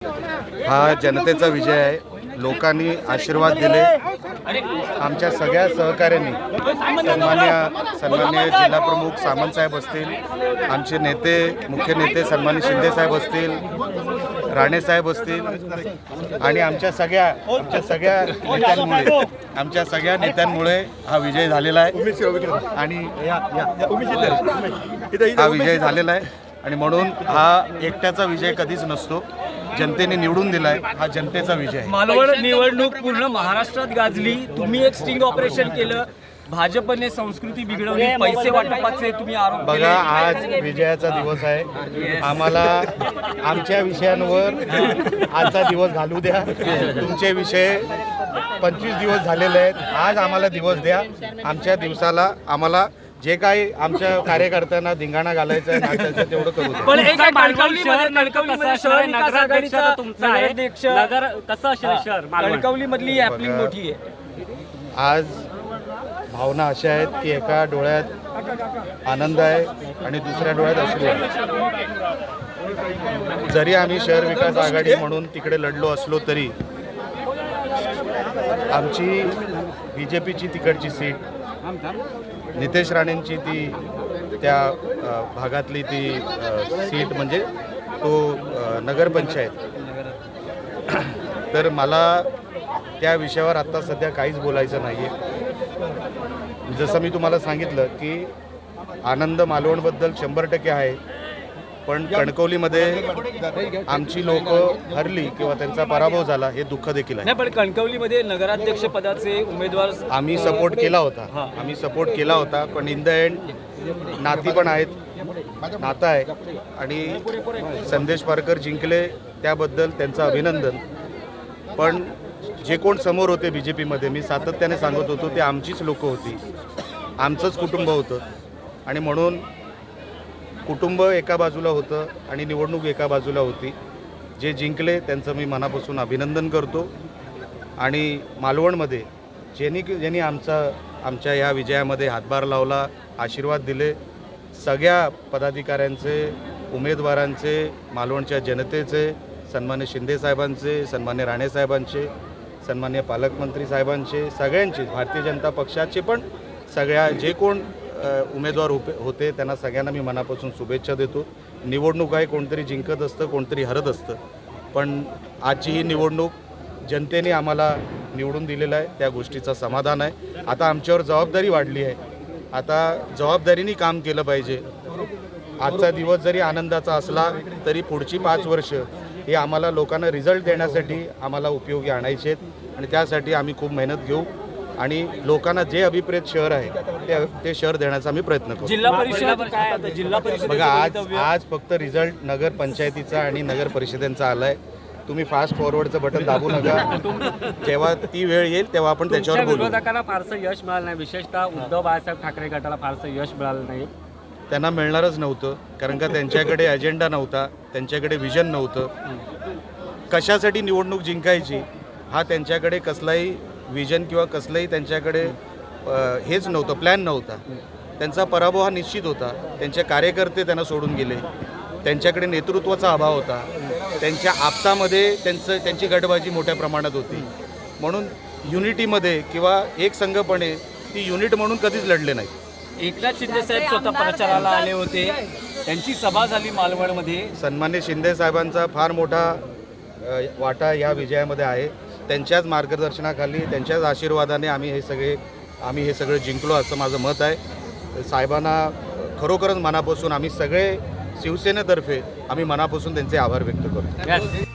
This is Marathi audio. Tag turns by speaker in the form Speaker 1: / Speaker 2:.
Speaker 1: हा जनतेचा विजय आहे। लोकांनी आशीर्वाद दिले। आमच्या सगळ्या सहकार्यांनी सन्मान्य जिल्हा प्रमुख सामंत साहेब असतील, आमचे नेते मुख्य नेते सन्मान्य शिंदे साहेब असतील, राणे साहेब असतील आणि आमच्या सगळ्या नेत्यांमुळे हा विजय झालेला आहे आणि हा विजय झालेला आहे आणि म्हणून हा एकट्याचा विजय कधीच नसतो। जनतेने निवडून दिलाय, हा जनतेचा विजय आहे।
Speaker 2: मालवण निवडणूक पूर्ण महाराष्ट्रात गाजली। तुम्ही एक स्टिंग ऑपरेशन केलं, भाजपने संस्कृती बिघडवली, पैसे वाटपाचे तुम्ही आरोप केले।
Speaker 1: बघा, आज विजयाचा दिवस आहे। आम्हाला आमच्या विषयांवर आजचा दिवस घालू द्या। तुमचे विषय 25 दिवस झालेले आहेत, आज आम्हाला दिवस द्या। आमच्या दिवसाला आम्हाला जे काही आमच्या कार्यकर्त्यांना धिंगाणा घालायचं आहे, नाचायचं तेवढं करू द्या।
Speaker 2: पण एक कणकवली मधली ॲपलिंग मोठी आहे।
Speaker 1: आज भावना अशा आहेत की एका डोळ्यात आनंद आहे आणि दुसऱ्या डोळ्यात अश्रू आहे। जरी आम्ही शहर विकास आघाडी म्हणून तिकडे लढलो असलो तरी आमची बीजेपीची तिकडची सीट, नितेश राणेंची ती त्या भागातली ती सीट म्हणजे तो नगरपंचायत, तर मला त्या विषयावर आत्ता सध्या काहीच बोलायचं नाही आहे। जसं मी तुम्हाला सांगितलं की आनंद मालवणबद्दल 100% आहे, पण कणकवलीमध्ये आमची लोक हरली किंवा त्यांचा पराभव झाला हे दुःख देखील आहे।
Speaker 2: नाही, पण कणकवलीमध्ये नगराध्यक्ष पदाचे उमेदवार
Speaker 1: आम्ही सपोर्ट केला होता, पण इन द एंड नाती पण आहेत, नातं आहे आणि संदेश पारकर जिंकले त्याबद्दल त्यांचं अभिनंदन। पण जे कोण समोर होते बीजेपीमध्ये, मी सातत्याने सांगत होतो ते आमचीच लोक होती, आमचंच कुटुंब होतं आणि म्हणून कुटुंब एका बाजूला होतं आणि निवडणूक एका बाजूला होती। जे जिंकले त्यांचं मी मनापासून अभिनंदन करतो आणि मालवणमध्ये ज्यांनी आमच्या या विजयामध्ये हातभार लावला, आशीर्वाद दिले, सगळ्या पदाधिकाऱ्यांचे, उमेदवारांचे, मालवणच्या जनतेचे, सन्मान्य शिंदे साहेबांचे, सन्मान्य राणे साहेबांचे, सन्मान्य पालकमंत्री साहेबांचे, सगळ्यांचे, भारतीय जनता पक्षाचे पण सगळ्या जे कोण उमेदवार होते त्यांना सगळ्यांना मी मनापासून शुभेच्छा देतो। निवडणूक आहे, कोणतरी जिंकत असतं, कोणतरी हरत असतं, पण आजची ही निवडणूक जनतेने आम्हाला निवडून दिलेलं आहे, त्या गोष्टीचं समाधान आहे। आता आमच्यावर जबाबदारी वाढली आहे, आता जबाबदारीने काम केलं पाहिजे। आजचा दिवस जरी आनंदाचा असला तरी पुढची 5 वर्ष हे आम्हाला लोकांना रिझल्ट देण्यासाठी आम्हाला उपयोगी आणायचे आहेत आणि त्यासाठी आम्ही खूप मेहनत घेऊ आणि लोकांना जे अभिप्रेत शहर आहे ते शहर देण्याचा आम्ही प्रयत्न करू।
Speaker 2: जिल्हा परिषद
Speaker 1: बघा, आज फक्त रिझल्ट नगर पंचायतीचा आणि नगर परिषदेचा आलाय। तुम्ही फास्ट फॉरवर्डचं बटन दाबू नका, जेव्हा ती वेळ येईल तेव्हा आपण त्याच्यावर बोलू।
Speaker 2: विरोधकांना फारसं यश मिळालं नाही, विशेषतः उद्धव बाळासाहेब ठाकरे गटाला फारसं यश मिळालं नाही।
Speaker 1: त्यांना मिळणारच नव्हतं, कारण का त्यांच्याकडे अजेंडा नव्हता, त्यांच्याकडे विजन नव्हतं। कशासाठी निवडणूक जिंकायची हा त्यांच्याकडे कसलाही विजन किंवा कसलंही त्यांच्याकडे हेच नव्हतं, प्लॅन नव्हता। त्यांचा पराभव हा निश्चित होता। त्यांचे कार्यकर्ते त्यांना सोडून गेले, त्यांच्याकडे नेतृत्वाचा अभाव होता, त्यांच्या आपसामध्ये त्यांची गटबाजी मोठ्या प्रमाणात होती। म्हणून युनिटीमध्ये किंवा एक संघपणे ती युनिट म्हणून कधीच लढले नाही।
Speaker 2: एकनाथ शिंदे साहेब स्वतः प्रचाराला आले होते, त्यांची सभा झाली मालवणमध्ये।
Speaker 1: सन्मान्य शिंदे साहेबांचा फार मोठा वाटा या विजयामध्ये आहे। त्यांच्याच मार्गदर्शनाखाली, त्यांच्याच आशीर्वादाने आम्ही हे सगळे जिंकलो असं माझं मत आहे। साहेबांना खरोखरच मनापासून आम्ही सगळे शिवसेनेतर्फे आम्ही मनापासून त्यांचे आभार व्यक्त करतो।